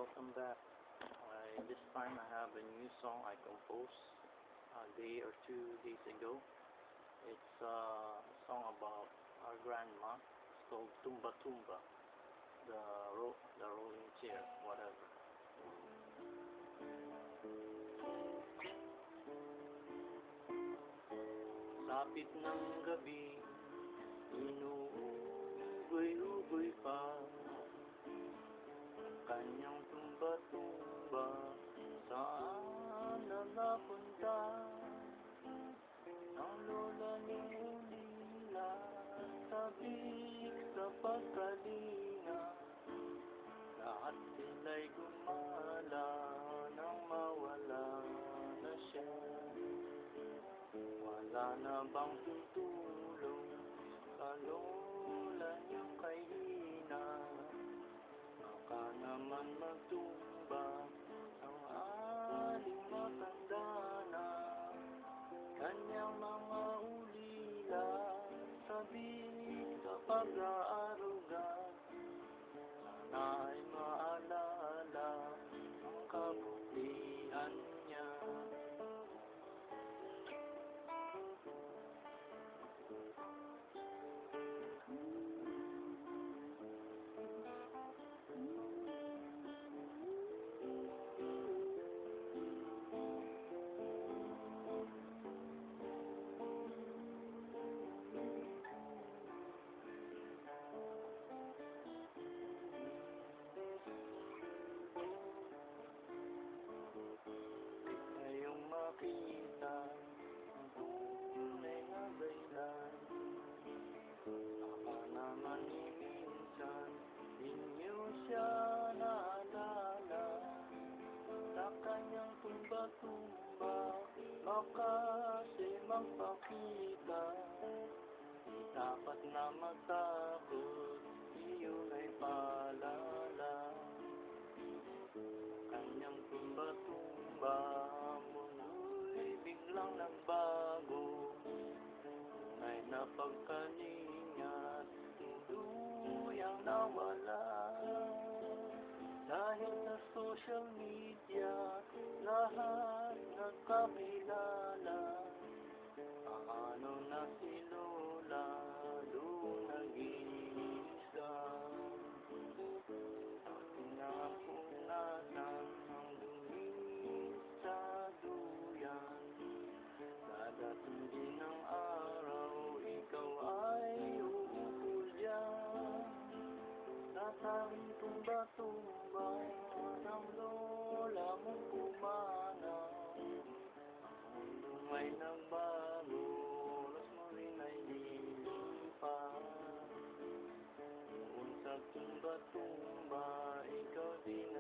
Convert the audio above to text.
welcome back. This time I have a new song I composed a day or 2 days ago. It's a song about our grandma. It's called Tumba Tumba, the rolling chair, whatever. Sapit ng gabi, inuugoy-ugoy pa kanyang tumba-tumba, saan na napunta? Ang lola ni Ulila, sabik sa pagkalinga, lahat sila'y gumala nang mawala na siya. Wala na bang tutulong sa lola niyong kay Hina? Baka naman magtumba ang aling matanda na kanyang mga ulila, sabik sa pag-aaruga. Sana ay maalala ang kabutihan niya. Makita ang tunay na dahilan, baka naman minsan inyo siya naalala sa kanyang tumba-tumba, baka siya magpakita. Di dapat na matakot, iyon ay paalala. Kanyang tumba-tumba, biglang nagbago, ay napagkalingat, tuluyang nawala. Dahil sa social media, lahat nagkakilala. Paano na si Lola doon nag-iisa? Dati na punasan ang dumi sa duyan, dadating din ang araw, ikaw ay uukol dyan. Nasabing tumba-tumba ng lola mong pumanaw. Ang mundo ay nagbago, oras mo rin ay lilipas. Doon sa tumba-tumba, ikaw din